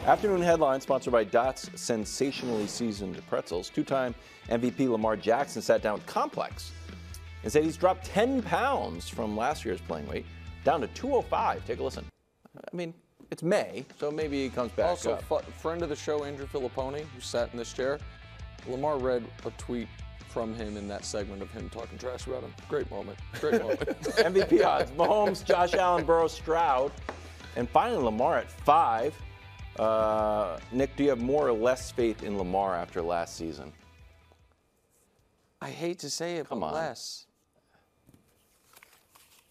Afternoon headline sponsored by Dot's sensationally seasoned pretzels. Two-time MVP Lamar Jackson sat down with Complex and said he's dropped 10 pounds from last year's playing weight down to 205. Take a listen. I mean, it's May, so maybe he comes back also, up. Friend of the show, Andrew Filipponi, who sat in this chair, Lamar read a tweet from him in that segment of him talking trash about him. Great moment. Great moment. MVP odds: Mahomes, Josh Allen, Burrow, Stroud, and finally Lamar at 5. Nick, do you have more or less faith in Lamar after last season? I hate to say it, Come but on. less.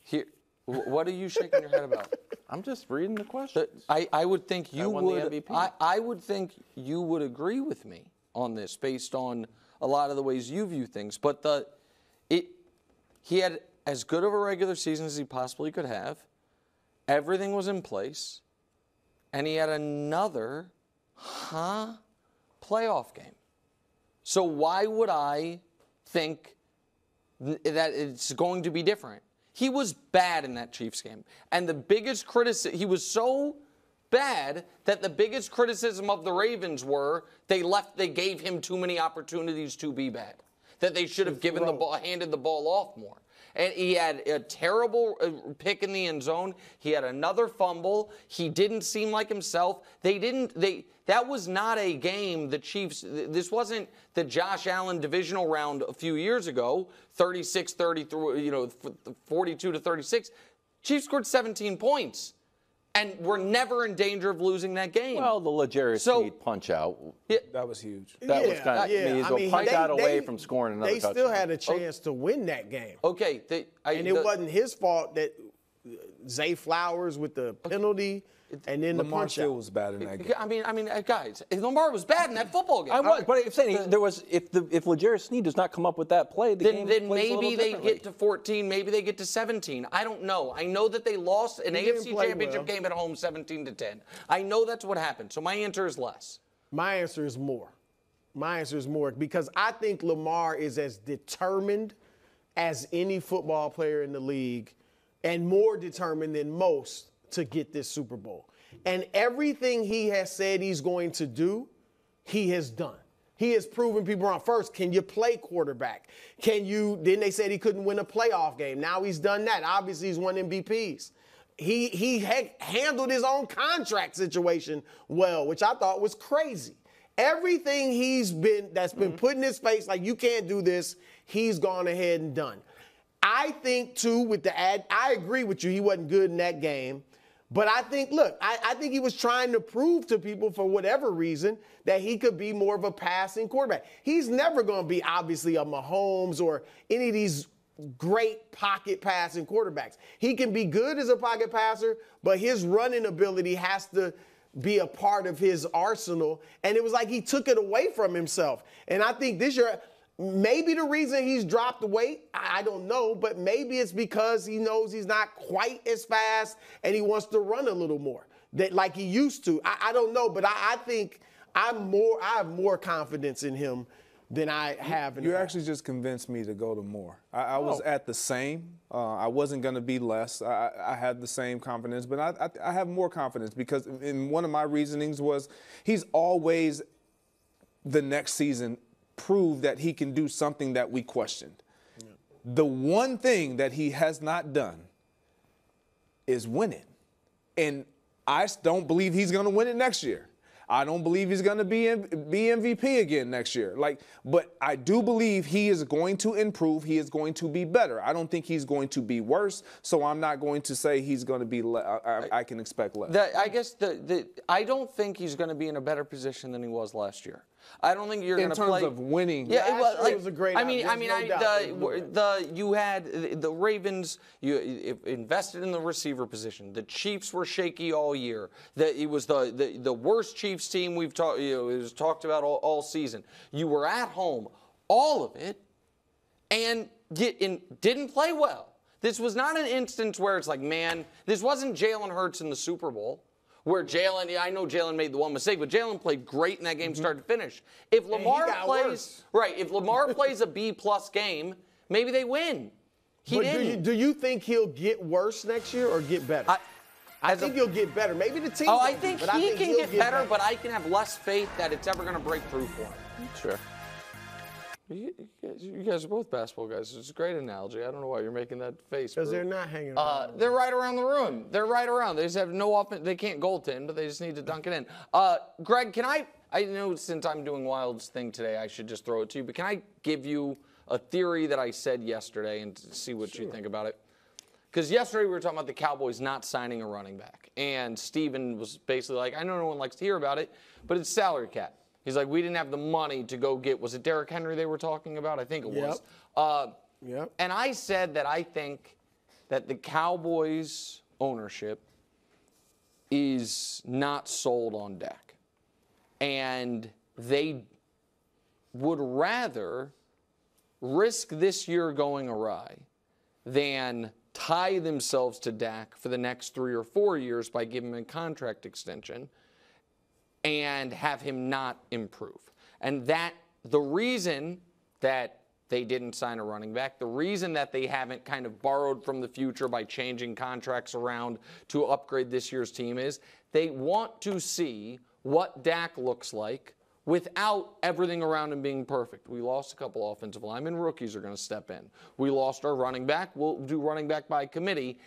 Here, what are you shaking your head about? I'm just reading the question. I would think you won the would. MVP. I would think you would agree with me on this based on a lot of the ways you view things. But he had as good of a regular season as he possibly could have. Everything was in place. And he had another playoff game. So why would I think that it's going to be different? He was bad in that Chiefs game. And the biggest criticism, he was so bad that the biggest criticism of the Ravens were they gave him too many opportunities to be bad. That they should have given the ball, handed the ball off more. And he had a terrible pick in the end zone. He had another fumble. He didn't seem like himself. That was not a game the Chiefs, this wasn't the Josh Allen divisional round a few years ago, 36-33, 42-36. Chiefs scored 17 points. And we're never in danger of losing that game. Well, the L'Jarius Sneed punch out. Yeah, that was huge. That was kind of, I mean, punch out away from scoring another touchdown. They still had a chance to win that game. Okay. And it wasn't his fault that Zay Flowers with the penalty and then the Lamar punch still out. was bad in that game. I mean, guys, Lamar was bad in that football game. But I'm saying if L'Jarius Sneed does not come up with that play, then maybe they get to 14, maybe they get to 17. I don't know. I know that they lost an AFC Championship game at home 17-10. I know that's what happened. So my answer is less. My answer is more. My answer is more because I think Lamar is as determined as any football player in the league and more determined than most to get this Super Bowl. And everything he has said he's going to do, he has done. He has proven people wrong. First, can you play quarterback? Then they said he couldn't win a playoff game. Now he's done that. Obviously, he's won MVPs. He handled his own contract situation well, which I thought was crazy. Everything that's been put in his face, like you can't do this, he's gone ahead and done. I think, too, I agree with you, he wasn't good in that game. But I think, I think he was trying to prove to people for whatever reason that he could be more of a passing quarterback. He's never going to be, obviously, a Mahomes or any of these great pocket passing quarterbacks. He can be good as a pocket passer, but his running ability has to be a part of his arsenal. And it was like he took it away from himself. And I think this year, maybe the reason he's dropped the weight, I don't know, but maybe it's because he knows he's not quite as fast and he wants to run a little more like he used to. I don't know, but I think I have more confidence in him than I have in the past. Actually just convinced me to go to more. I was at the same. I wasn't going to be less. I had the same confidence, but I have more confidence because in one of my reasonings was he's always the next season prove that he can do something that we questioned. Yeah. The one thing that he has not done is win it. And I don't believe he's going to win it next year. I don't believe he's going to be MVP again next year. But I do believe he is going to improve. He is going to be better. I don't think he's going to be worse. So I'm not going to say he's going to be. I can expect less. I guess I don't think he's going to be in a better position than he was last year. I don't think you're going to play. In terms of winning. Yeah, it was a great. You had the Ravens. You invested in the receiver position. The Chiefs were shaky all year. It was the worst Chiefs team we've talked. It was talked about all season. You were at home, all of it, and didn't play well. This was not an instance where it's like, man, this wasn't Jalen Hurts in the Super Bowl. Where I know Jalen made the one mistake, but Jalen played great in that game start to finish. If Lamar plays a B-plus game, maybe they win. He didn't. Do you think he'll get worse next year or get better? I think he'll get better. Maybe the team. Oh, I think he can get better, better, but I can have less faith that it's ever going to break through for him. Sure. You guys are both basketball guys. It's a great analogy. I don't know why you're making that face. Because they're not hanging around. They're right around the room. They're right around. They just have no offense. They can't goaltend, but they just need to dunk it in. Greg, can I know since I'm doing Wild's thing today, I should just throw it to you, but can I give you a theory that I said yesterday and see what you think about it? Because yesterday we were talking about the Cowboys not signing a running back. And Steven was basically like, I know no one likes to hear about it, but it's salary cap. He's like, we didn't have the money to go get, was it Derrick Henry they were talking about? I think it was. Yep. And I said that I think that the Cowboys ownership is not sold on Dak. And they would rather risk this year going awry than tie themselves to Dak for the next 3 or 4 years by giving him a contract extension and have him not improve. And that the reason that they didn't sign a running back, the reason that they haven't kind of borrowed from the future by changing contracts around to upgrade this year's team is they want to see what Dak looks like without everything around him being perfect. We lost a couple offensive linemen. Rookies are going to step in. We lost our running back. We'll do running back by committee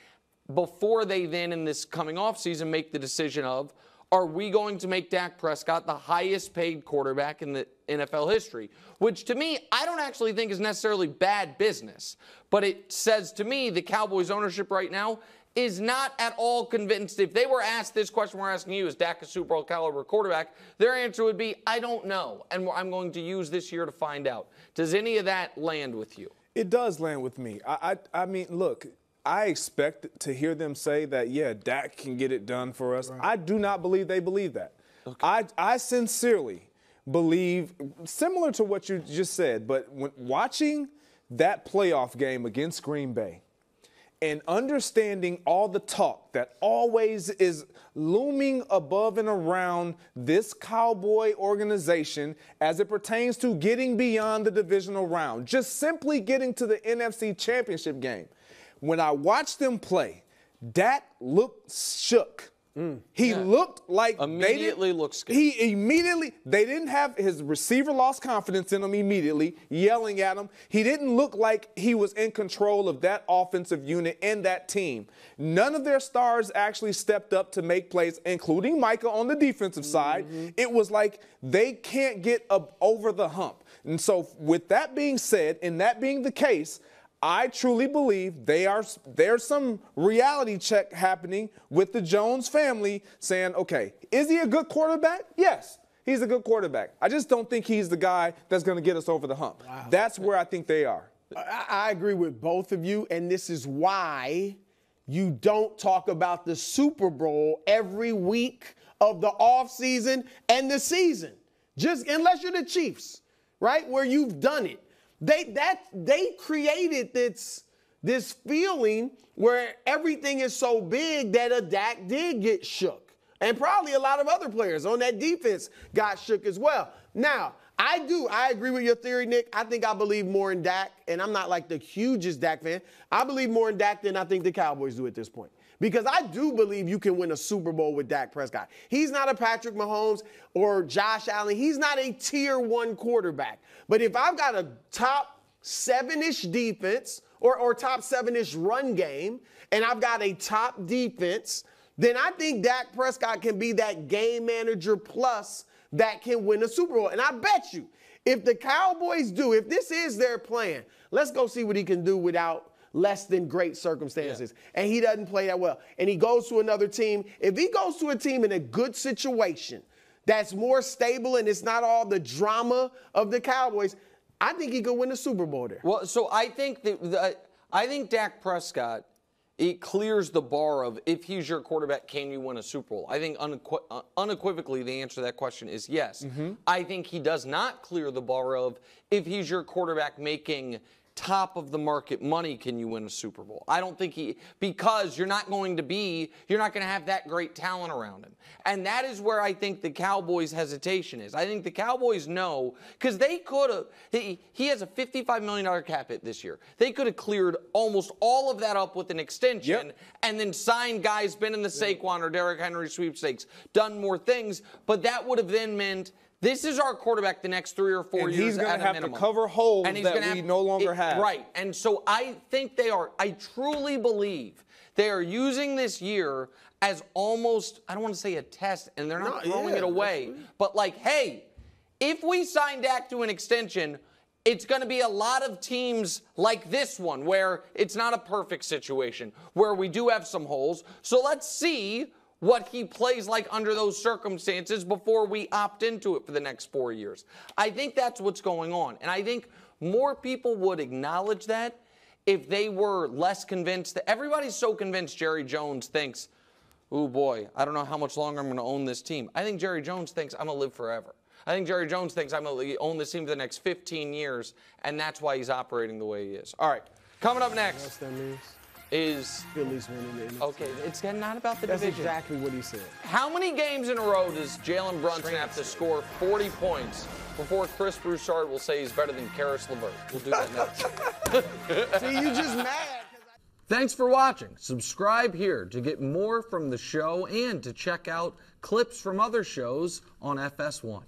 before they then in this coming offseason make the decision of, are we going to make Dak Prescott the highest paid quarterback in the NFL history? Which to me, I don't actually think is necessarily bad business. But it says to me the Cowboys ownership right now is not at all convinced. If they were asked this question we're asking you, is Dak a Super Bowl caliber quarterback? Their answer would be, I don't know. And I'm going to use this year to find out. Does any of that land with you? It does land with me. I mean, look, I expect to hear them say that, yeah, Dak can get it done for us. Right. I do not believe they believe that. Okay. I sincerely believe, similar to what you just said, but when watching that playoff game against Green Bay and understanding all the talk that always is looming above and around this Cowboy organization as it pertains to getting beyond the divisional round, just simply getting to the NFC Championship game. When I watched them play, Dak looked shook. He looked like immediately looked scared. They didn't have his receiver lost confidence in him immediately, yelling at him. He didn't look like he was in control of that offensive unit and that team. None of their stars actually stepped up to make plays, including Micah on the defensive side. It was like they can't get over the hump. And so with that being said, and that being the case, I truly believe there's some reality check happening with the Jones family saying, okay, is he a good quarterback? Yes, he's a good quarterback. I just don't think he's the guy that's going to get us over the hump. Wow. That's where I think they are. I agree with both of you, and this is why you don't talk about the Super Bowl every week of the offseason and the season, just unless you're the Chiefs, right, where you've done it. They created this feeling where everything is so big that a Dak did get shook. And probably a lot of other players on that defense got shook as well. Now, I agree with your theory, Nick. I think I believe more in Dak, and I'm not like the hugest Dak fan. I believe more in Dak than I think the Cowboys do at this point. Because I do believe you can win a Super Bowl with Dak Prescott. He's not a Patrick Mahomes or Josh Allen. He's not a tier 1 quarterback. But if I've got a top 7-ish defense or top 7-ish run game, and I've got a top defense, then I think Dak Prescott can be that game manager plus that can win a Super Bowl. And I bet you, if the Cowboys do, if this is their plan, let's go see what he can do without less than great circumstances. Yeah. And he doesn't play that well. And he goes to another team. If he goes to a team in a good situation that's more stable and it's not all the drama of the Cowboys, I think he could win a Super Bowl there. Well, so I think I think Dak Prescott, it clears the bar of if he's your quarterback, can you win a Super Bowl? I think unequivocally the answer to that question is yes. I think he does not clear the bar of if he's your quarterback making top of the market money can you win a Super Bowl. I don't think because you're not going to have that great talent around him. And that is where I think the Cowboys' hesitation is. I think the Cowboys know, because they could have, he has a $55 million cap hit this year. They could have cleared almost all of that up with an extension and then signed guys, been in the Saquon or Derrick Henry sweepstakes, done more things, but that would have then meant this is our quarterback the next 3 or 4 years. He's going to have to cover holes that we no longer have. Right. And so I think I truly believe they are using this year as almost, I don't want to say a test, and they're not throwing it away, but like, hey, if we sign Dak to an extension, it's going to be a lot of teams like this one where it's not a perfect situation, where we do have some holes. So let's see what he plays like under those circumstances before we opt into it for the next 4 years. I think that's what's going on. And I think more people would acknowledge that if they were less convinced. That everybody's so convinced Jerry Jones thinks, oh boy, I don't know how much longer I'm going to own this team. I think Jerry Jones thinks I'm going to live forever. I think Jerry Jones thinks I'm going to own this team for the next 15 years, and that's why he's operating the way he is. All right, coming up next. What that means? Is Phillies winning the NFC. Okay, it's not about the division. division. That's exactly what he said. How many games in a row does Jalen Brunson have to score 40 points before Chris Broussard will say he's better than Karis LeVert? We'll do that next. See, you just mad. Thanks for watching. Subscribe here to get more from the show and to check out clips from other shows on FS1.